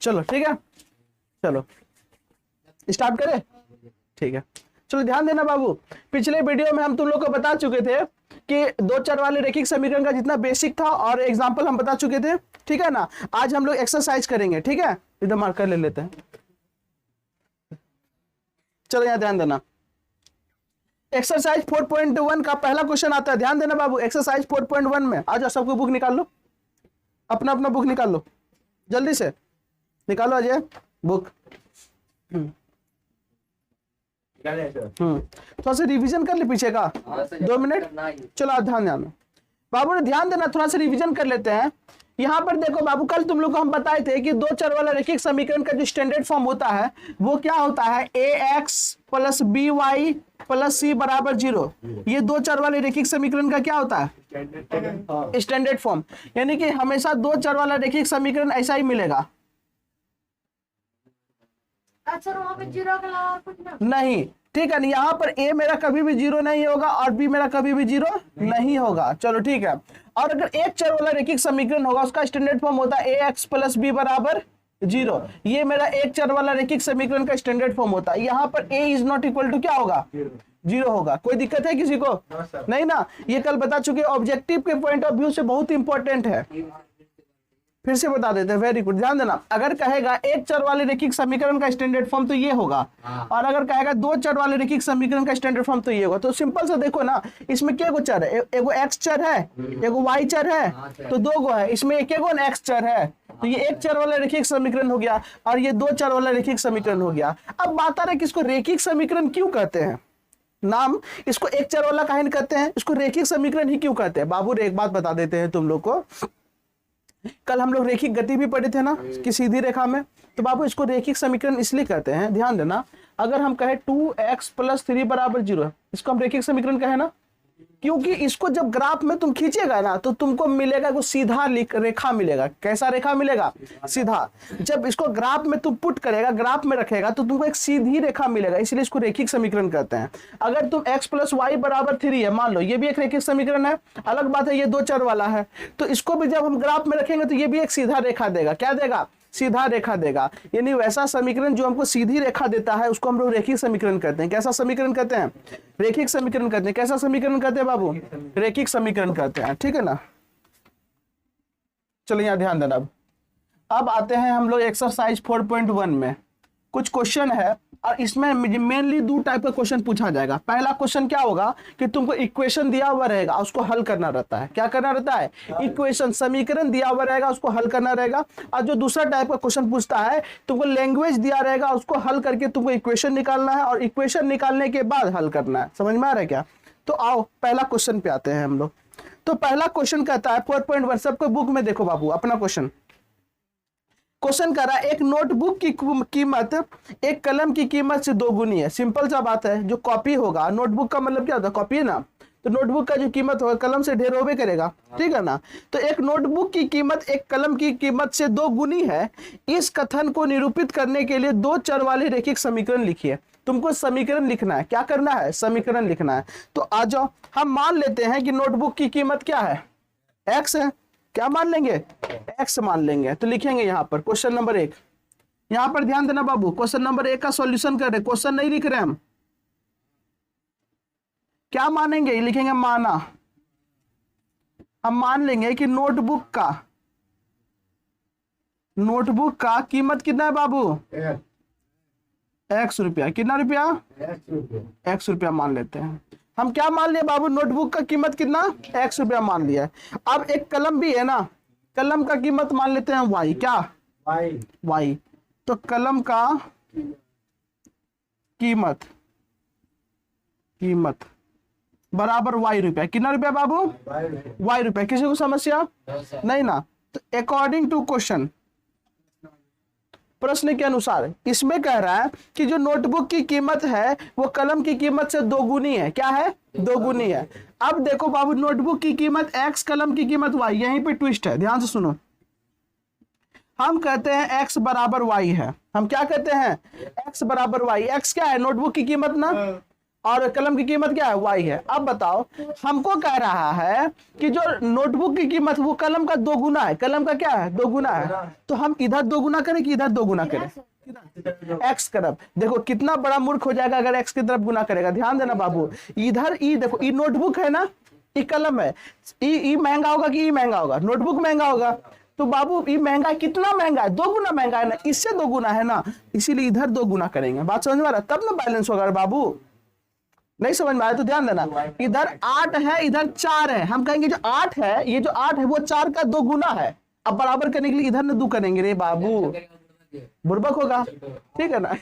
चलो ठीक है, चलो स्टार्ट करें। ठीक है, चलो ध्यान देना बाबू, पिछले वीडियो में हम तुम लोग को बता चुके थे कि दो चर वाले रैखिक समीकरण का जितना बेसिक था और एग्जांपल हम बता चुके थे, ठीक है ना। आज हम लोग एक्सरसाइज करेंगे, ठीक है, इधर मार्कर ले लेते हैं। चलो यहाँ ध्यान देना, एक्सरसाइज 4.1 का पहला क्वेश्चन आता है, ध्यान देना बाबू। एक्सरसाइज 4.1 में आ जाओ, सबको बुक निकाल लो, अपना अपना बुक निकाल लो, जल्दी से निकालो अजय बुक। थोड़ा सा रिवीजन कर ले पीछे का, 2 मिनट। चलो आप ध्यान देना बाबू ने, ध्यान देना, थोड़ा सा रिवीजन कर लेते हैं। यहाँ पर देखो बाबू, कल तुम लोग को हम बताए थे कि दो चर वाला रैखिक समीकरण का जो स्टैंडर्ड फॉर्म होता है वो क्या होता है, ax plus by plus c बराबर 0। ये दो चर वाले रैखिक समीकरण का क्या होता है, स्टैंडर्ड फॉर्म। यानी कि हमेशा दो चर वाला रैखिक समीकरण ऐसा ही मिलेगा। अच्छा, वहाँ पे 0 के अलावा कुछ नहीं, ठीक है, यहाँ पर a मेरा कभी भी 0 नहीं होगा और b मेरा कभी भी 0 नहीं होगा। चलो ठीक है, और अगर एक चर वाला रैखिक समीकरण होगा उसका स्टैंडर्ड फॉर्म होता है ax प्लस b बराबर 0। ये मेरा एक चर वाला रैखिक समीकरण का स्टैंडर्ड फॉर्म होता है। यहाँ पर a is not equal to क्या होगा, 0 होगा। कोई दिक्कत है किसी को? नहीं ना, ये कल बता चुके, ऑब्जेक्टिव के पॉइंट ऑफ व्यू से बहुत इंपॉर्टेंट है, फिर से बता देते हैं। वेरी गुड, ध्यान देना, अगर कहेगा एक चर वाले रैखिक समीकरण का स्टैंडर्ड फॉर्म तो ये होगा, और अगर कहेगा दो चर वाले रैखिक समीकरण का स्टैंडर्ड फॉर्म तो ये होगा। तो सिंपल से देखो ना, इसमें क्या गो चर है, एगो एक्स चर है, एगो वाई चर है, तो 2 गो है, इसमें एक एगो एक्स चर है, तो ये एक चर वाला रैखिक समीकरण हो गया, और ये दो चर वाला रैखिक समीकरण हो गया। अब बात आ रहा है कि इसको रैखिक समीकरण क्यों कहते हैं, नाम इसको एक चर वाला काहे कहते हैं, इसको रैखिक समीकरण ही क्यों कहते हैं। बाबू एक बात बता देते हैं तुम लोग को, कल हम लोग रैखिक गति भी पढ़े थे ना कि सीधी रेखा में, तो बाबू इसको रैखिक समीकरण इसलिए कहते हैं, ध्यान देना। अगर हम कहें 2x प्लस 3 बराबर 0, इसको हम रैखिक समीकरण कहें ना, क्योंकि इसको जब ग्राफ में तुम खींचेगा ना तो तुमको मिलेगा वो सीधा रेखा मिलेगा। कैसा रेखा मिलेगा, सीधा। जब इसको ग्राफ में तुम पुट करेगा, ग्राफ में रखेगा, तो तुमको एक सीधी रेखा मिलेगा, इसलिए इसको रैखिक समीकरण कहते हैं। अगर तुम x प्लस वाई बराबर 3 है, मान लो ये भी एक रैखिक समीकरण है, अलग बात है ये दो चर वाला है, तो इसको भी जब हम ग्राफ में रखेंगे तो ये भी एक सीधा रेखा देगा। क्या देगा, सीधा रेखा देगा। यानी वैसा समीकरण जो हमको सीधी रेखा देता है उसको हम लोग रैखिक समीकरण कहते हैं। कैसा समीकरण कहते हैं, रैखिक समीकरण कहते हैं। कैसा समीकरण कहते हैं बाबू, रैखिक समीकरण कहते हैं, ठीक है ना। चलिए यहाँ ध्यान देना। अब आते हैं हम लोग एक्सरसाइज 4.1 में। कुछ क्वेश्चन है और इसमें मेनली 2 टाइप का क्वेश्चन पूछा जाएगा। पहला क्वेश्चन क्या होगा कि तुमको इक्वेशन दिया हुआ रहेगा, उसको हल करना रहता है। क्या करना रहता है, इक्वेशन, समीकरण दिया हुआ रहेगा, उसको हल करना रहेगा। और जो दूसरा टाइप का क्वेश्चन पूछता है, तुमको लैंग्वेज दिया रहेगा, उसको हल करके तुमको इक्वेशन निकालना है, और इक्वेशन निकालने के बाद हल करना है। समझ में आ रहा है क्या? तो आओ पहला क्वेश्चन पे आते हैं हम लोग। तो पहला क्वेश्चन कहता है 4.1, सबको बुक में देखो बाबू अपना क्वेश्चन। क्वेश्चन कर रहा है एक नोटबुक की कीमत एक कलम की कीमत से 2 गुनी है। सिंपल सा बात है, जो कॉपी होगा, नोटबुक का मतलब क्या होता है, कॉपी है ना, तो नोटबुक का जो कीमत होगा कलम से ढेर होबे करेगा, ठीक है ना। तो एक नोटबुक की कीमत एक कलम की कीमत से 2 गुनी है। इस कथन को निरूपित करने के लिए दो चर वाले रैखिक समीकरण लिखिए। तुमको समीकरण लिखना है, क्या करना है, समीकरण लिखना है। तो आ जाओ, हम मान लेते हैं कि नोटबुक की कीमत क्या है, एक्स है। क्या मान लेंगे, एक्स मान लेंगे। तो लिखेंगे यहाँ पर क्वेश्चन नंबर 1। यहाँ पर ध्यान देना बाबू, क्वेश्चन नंबर 1 का सॉल्यूशन कर रहे, क्वेश्चन नहीं लिख रहे हम। क्या मानेंगे, ये लिखेंगे माना। हम मान लेंगे कि नोटबुक का कीमत कितना है बाबू, x रुपया। कितना रुपया, x रुपया मान लेते हैं हम। क्या मान लिया बाबू, नोटबुक का कीमत कितना, x रुपया मान लिया है। अब एक कलम भी है ना, कलम का कीमत मान लेते हैं y। क्या, y। तो कलम का कीमत बराबर y रुपया। कितना रुपया बाबू, y रुपया। किसी को समस्या नहीं ना। तो अकॉर्डिंग टू क्वेश्चन, प्रश्न के अनुसार इसमें कह रहा है कि जो नोटबुक की कीमत है वो कलम की कीमत से 2 गुनी है। क्या है, 2 गुनी है। अब देखो बाबू, नोटबुक की कीमत x, कलम की कीमत y। यहीं पे ट्विस्ट है, ध्यान से सुनो। हम कहते हैं x बराबर y है। हम क्या कहते हैं, x बराबर y। x क्या है, नोटबुक की कीमत ना। और कलम की कीमत क्या है, y है। अब बताओ, हमको कह रहा है कि जो नोटबुक की कीमत वो कलम का 2 गुना है, कलम का क्या है, 2 गुना है। तो हम इधर 2 गुना करें कि इधर 2 गुना करें, x करब। देखो कितना बड़ा मूर्ख हो जाएगा अगर x की तरफ गुना करेगा। ध्यान देना बाबू, इधर ई देखो, ई नोटबुक है ना, ई कलम है, ई महंगा होगा कि ई महंगा होगा, नोटबुक महंगा होगा। तो बाबू ई महंगा है, कितना महंगा है, 2 गुना महंगा है ना, इससे 2 गुना है ना, इसीलिए इधर 2 गुना करेंगे। बात समझ में आ रहा है, तब ना बैलेंस होगा बाबू। नहीं समझ में आया तो ध्यान देना, इधर 8 है, इधर 4 है, हम कहेंगे जो 8 है, ये जो 8 है वो 4 का 2 गुना है। अब बराबर करने के लिए इधर न 2 करेंगे रे बाबू, बुर्बक होगा, ठीक है ना।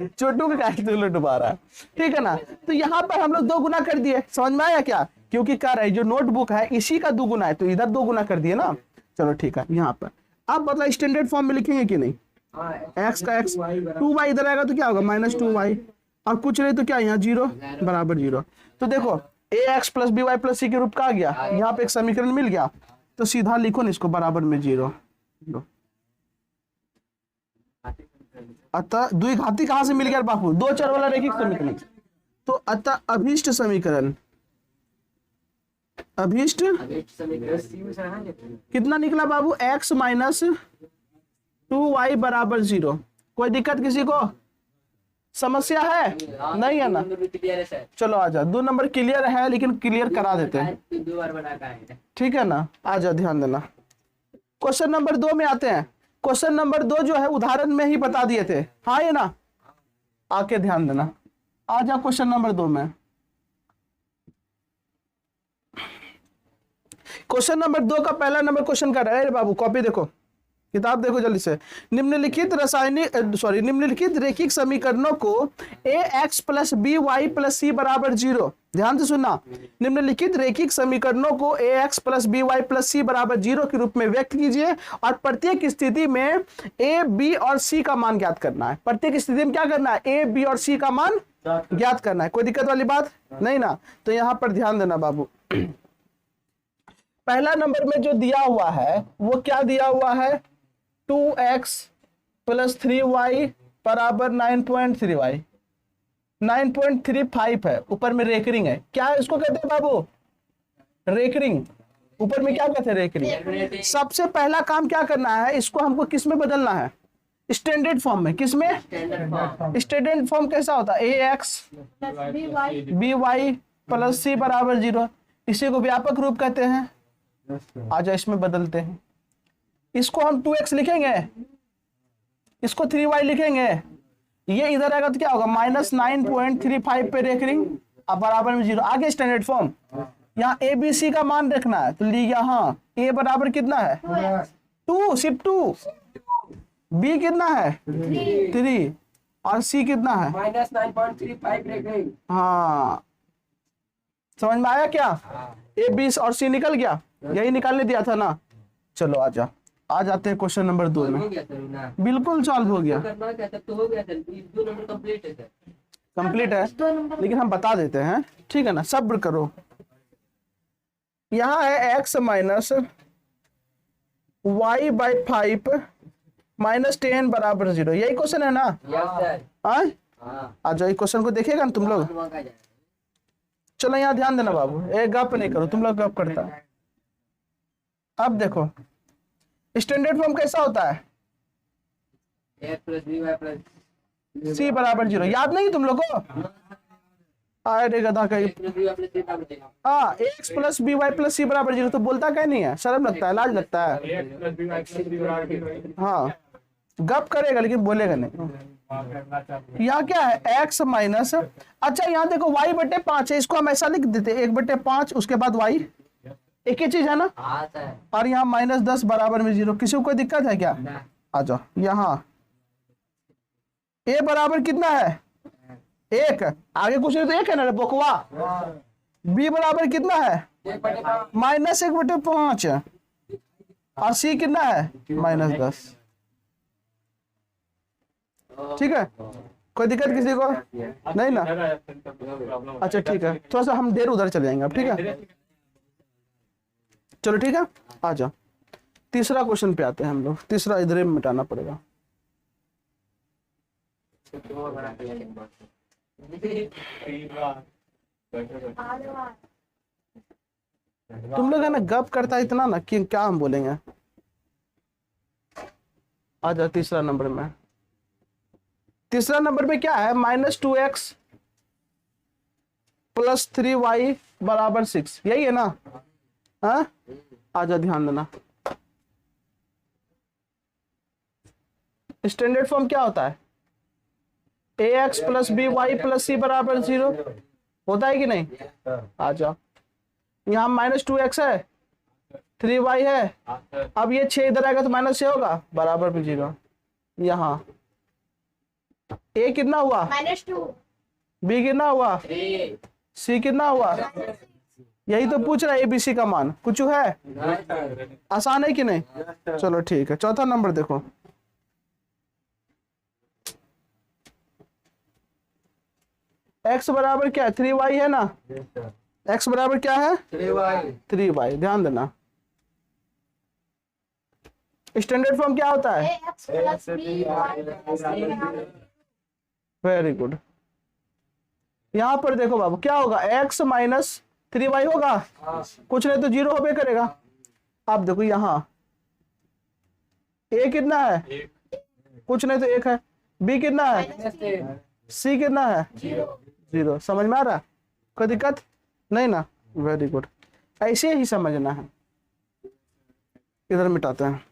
छोटू का क्या डुबा रहा है, ठीक है ना। तो यहाँ पर हम लोग 2 गुना कर दिए, समझ में आया क्या, क्योंकि क्या रहा है जो नोटबुक है इसी का 2 गुना है, तो इधर 2 गुना कर दिए ना। चलो ठीक है, यहाँ पर अब मतलब स्टैंडर्ड फॉर्म में लिखेंगे कि नहीं, x का x 2y इधर आएगा तो क्या होगा -2y, और कुछ नहीं तो क्या यहाँ 0 बराबर 0। तो देखो ax plus B Y plus c के रूप का आ गया, यहाँ पे एक समीकरण मिल गया, तो सीधा लिखो ना इसको बराबर में 0। अतः द्विघाती कहां से मिल गया बापू, 2 चर वाला रैखिक समीकरण। तो अतः अभीष्ट समीकरण, अभीष्ट कितना निकला बाबू, x माइनस 2y बराबर 0। कोई दिक्कत किसी को, समस्या है, नहीं है ना। चलो आ जाओ, 2 नंबर क्लियर है, लेकिन क्लियर करा देते हैं, ठीक है ना। आ जाओ, ध्यान देना, क्वेश्चन नंबर 2 में आते हैं। क्वेश्चन नंबर 2 जो है उदाहरण में ही बता दिए थे, हाँ ये ना, आके ध्यान देना। आ जाओ क्वेश्चन नंबर 2 में। क्वेश्चन नंबर 2 का पहला नंबर क्वेश्चन कर रहा है बाबू, कॉपी देखो, किताब देखो जल्दी से। निम्नलिखित निम्नलिखित रैखिक समीकरणों को ax plus B Y plus C बराबर 0, ध्यान से सुनना, निम्नलिखित रैखिक समीकरणों को ax plus B Y plus C बराबर 0 के रूप में व्यक्त कीजिए और प्रत्येक स्थिति में a b और c का मान ज्ञात करना है। प्रत्येक स्थिति में क्या करना है, a b और c का मान ज्ञात करना है। कोई दिक्कत वाली बात नहीं ना। तो यहाँ पर ध्यान देना बाबू, पहला नंबर में जो दिया हुआ है वो क्या दिया हुआ है, 2x प्लस 3y बराबर 9.3y, 9.35 है, ऊपर में रेकरिंग है। क्या है इसको कहते हैं बाबू, रेकरिंग, ऊपर में क्या कहते हैं, रेकरिंग। सबसे पहला काम क्या करना है, इसको हमको किस में बदलना है, स्टैंडर्ड फॉर्म में। किस में, स्टैंडर्ड फॉर्म कैसा होता है, ax B Y plus C बराबर 0, इसी को व्यापक रूप कहते हैं। आजा इसमें बदलते हैं, इसको हम 2x लिखेंगे, इसको 3y लिखेंगे, ये इधर आएगा तो क्या होगा, -9.35 पे रेकरिंग, अब बराबर में 0। आगे स्टैंडर्ड फॉर्म, यहाँ ए बी सी का मान रखना है, तो लिया हाँ a बराबर कितना है 2, सिर्फ 2, b कितना है 3 और c कितना है -9.35 रेकरिंग। हाँ समझ में आया क्या, a b और c निकल गया, यही निकालने दिया था ना। चलो आजा, आ जाते हैं क्वेश्चन नंबर 2 में। बिल्कुल सॉल्व हो गया, कंप्लीट है, लेकिन हम बता देते हैं, ठीक है ना, सब्र करो। यहाँ है x minus y by 5 minus 10 बराबर 0, यही क्वेश्चन है ना। आ जाओ, ये क्वेश्चन को देखेगा ना तुम लोग। चलो यहाँ ध्यान देना बाबू, एक गप नहीं करो, तुम लोग गप करता है। अब देखो स्टैंडर्ड फॉर्म कैसा होता है, c बराबर 0, याद नहीं तुम लोग को, अरे गधा का, हाँ x plus B Y plus C बराबर 0, तो बोलता क्या नहीं है, शर्म लगता है, लाज लगता है, हाँ गप करेगा लेकिन बोलेगा नहीं। यहाँ क्या है x माइनस, अच्छा यहाँ देखो y बटे 5 है, इसको हम ऐसा लिख देते 1/5, उसके बाद y, एक ही चीज है ना। और यहाँ -10 बराबर में 0, किसी को कोई दिक्कत है क्या, आ जाओ। यहाँ a बराबर कितना है 1, आगे कुछ नहीं तो 1 है ना बोकवा। b बराबर कितना है -1/5 और c कितना है -10, ठीक है, कोई दिक्कत किसी को नहीं ना। अच्छा ठीक है, थोड़ा सा हम देर उधर चले जाएंगे अब, ठीक है, चलो ठीक है। आ जाओ तीसरा क्वेश्चन पे आते हैं हम लोग, तीसरा इधर में मिटाना पड़ेगा। आगे बार तुम लोग है ना गप करता है इतना ना कि क्या हम बोलेंगे। आ जाओ तीसरा नंबर में। तीसरा नंबर पे क्या है, -2x + 3y = 6, यही है ना। हाँ, आ जाओ ध्यान देना। स्टैंडर्ड फॉर्म क्या होता है, ax + by + c = 0 होता है कि नहीं। आ जाओ, यहाँ -2x है, 3y है, अब ये 6 इधर आएगा तो -6 होगा, बराबर में 0। यहाँ a कितना हुआ, -2 b कितना हुआ, c कितना हुआ, यही तो पूछ रहा है abc का मान। कुछ है, आसान है कि नहीं। चलो ठीक है, चौथा नंबर देखो। x बराबर क्या है, 3y है ना। x बराबर क्या है, 3y। ध्यान देना, स्टैंडर्ड फॉर्म क्या होता है, ax + by + c very good. यहां पर देखो बाबू क्या होगा, x - 3y होगा, कुछ नहीं तो 0 होबे करेगा। अब देखो यहाँ a कितना है, कुछ नहीं तो 1 है, b कितना है, c कितना है, 0। समझ में आ रहा, कोई दिक्कत नहीं ना। वेरी गुड, ऐसे ही समझना है। इधर मिटाते हैं।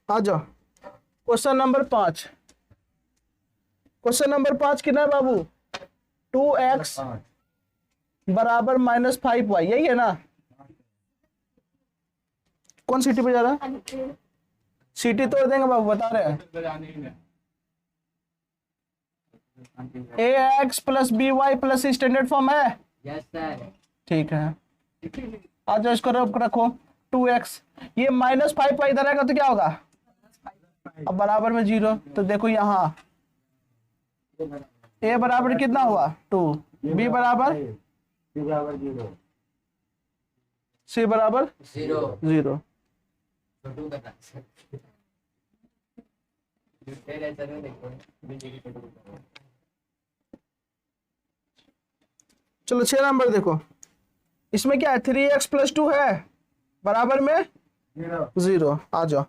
आ जाओ, क्वेश्चन नंबर 5। क्वेश्चन नंबर 5 कितना है बाबू, 2x बराबर -5y, यही है ना। कौन सीटी पे जा रहा है, सीटी तोड़ देंगे बाबू, बता रहे हैं। ax + by + c standard form है, ठीक है। आ जाओ, इसको रखो 2x, ये -5y इधर आएगा तो क्या होगा, अब बराबर में 0। तो देखो यहाँ a बराबर कितना हुआ 2, b बराबर c बराबर 0। चलो 6 नंबर देखो, इसमें क्या है, 3x + 2 है, बराबर में 0। आ जाओ,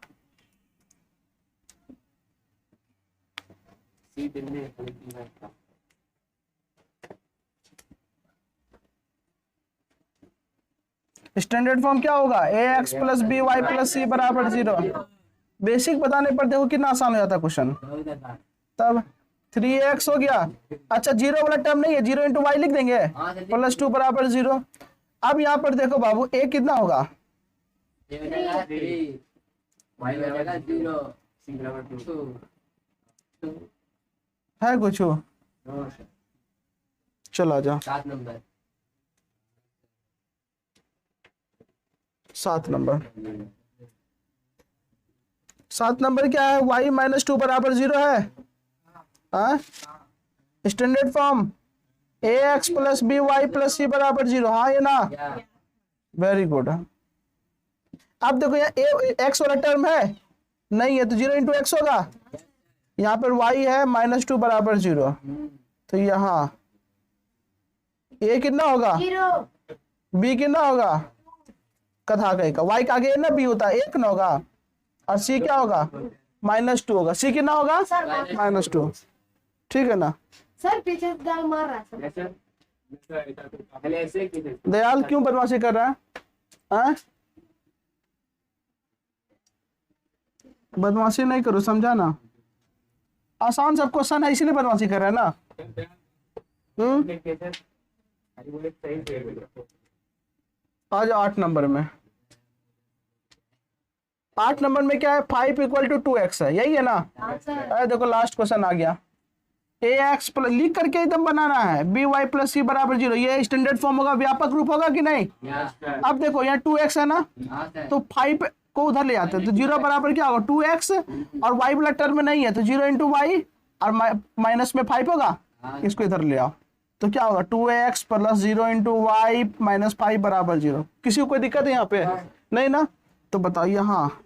स्टैंडर्ड फॉर्म क्या होगा, ax + by + c = 0। बेसिक बताने पर देखो कितना आसान हो जाता क्वेश्चन। तब 3x हो गया, अच्छा 0 वाला टर्म नहीं है, 0 × y लिख देंगे, +2 = 0। अब यहाँ पर देखो बाबू a कितना होगा, है कुछ, चलो आ जाओ 7 नंबर। 7 नंबर क्या है, y - 2 = 0 है। हाँ, standard form ax + by + c = 0, हाँ ये ना, वेरी गुड। अब देखो यहाँ x वाला टर्म है नहीं है, तो 0 × x होगा, यहाँ पर y है -2 = 0, तो यहाँ a कितना होगा, 0 b कितना होगा, कथा कहीं का y का आगे ना b होता है, 1 ना होगा, और c क्या होगा, -2 होगा, c कितना होगा, -2। ठीक है ना। सर पीछे दाल मार रहा है दयाल क्यों बदमाशी कर रहा है, हाँ? बदमाशी नहीं करो, समझा ना, आसान सब क्वेश्चन है इसीलिए बदमाशी कर रहा है ना। आज 8 नंबर में, 8 नंबर में क्या है, 5 = 2x है, यही है ना। अरे देखो लास्ट क्वेश्चन आ गया, ax लिख करके एकदम बनाना है, by + c = 0, ये स्टैंडर्ड फॉर्म होगा, व्यापक रूप होगा कि नहीं। अब देखो यहाँ 2x है ना, तो 5 को उधर ले आते हैं, तो 0 बराबर क्या होगा 2x, और y वाला टर्म में नहीं है, तो 0 × y, और माइनस में 5 होगा, इसको इधर ले आओ, तो क्या होगा 2x plus 0 into Y minus 5 बराबर 0। किसी को कोई दिक्कत है यहाँ पे? नहीं ना? तो बताइए। हाँ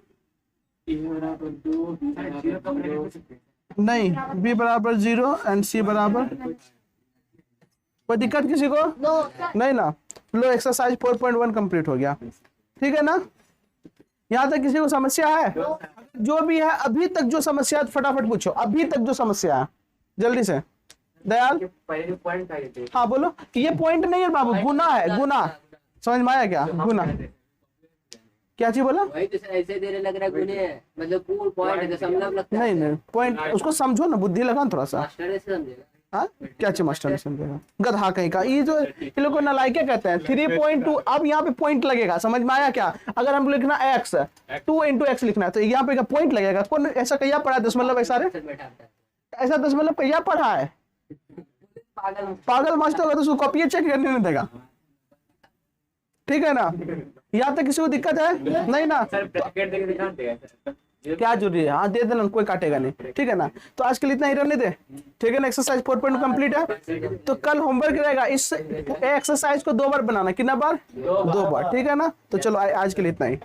नहीं, b बराबर 0 एंड c बराबर, कोई दिक्कत किसी को? No sir. नहीं ना? लो एक्सरसाइज 4.1 कंप्लीट हो गया। ठीक है ना? यहाँ तक किसी को समस्या है? जो भी है अभी तक जो समस्या है फटाफट पूछो, अभी तक जो समस्या है जल्दी से। दयाल हाँ बोलो। ये पॉइंट नहीं है बाबू, गुना है, गुना। समझ में आया क्या? गुना क्या चीज बोला? वही तो सर ऐसे देने लग रहा है गुने, मतलब पूर्ण पॉइंट दशमलव लगता है। नहीं पॉइंट उसको समझो ना, बुद्धि लगा थोड़ा सा। मास्टर ऐसे समझेगा। हाँ क्या चाहिए मास्टर ने समझेगा? गधा कहीं का। ये जो ये लोग को नालायक कहते हैं। 3.2 अब यहाँ पे पॉइंट लगेगा। समझ में आया क्या? अगर हम लिखना x 2 इंटू एक्स लिखना है तो यहाँ पे पॉइंट लगेगा। कौन ऐसा कहिया पढ़ा है दशमलव? ऐसा रे बैठा होता है। ऐसा दशमलव कहिया पढ़ा है? पागल पागल मास्टर होगा तो उसको कॉपी चेक करने नहीं देगा। ठीक है ना? यहाँ तक किसी को दिक्कत है? नहीं ना? क्या जरूरी है? हाँ दे देना, कोई काटेगा नहीं। ठीक है ना? तो आज के लिए इतना ही रहने दे। ठीक है ना? एक्सरसाइज 4.2 कंप्लीट है। तो कल होमवर्क रहेगा, इस एक्सरसाइज को 2 बार बनाना। कितना बार? 2 बार। ठीक है ना? तो चलो आज के लिए इतना ही।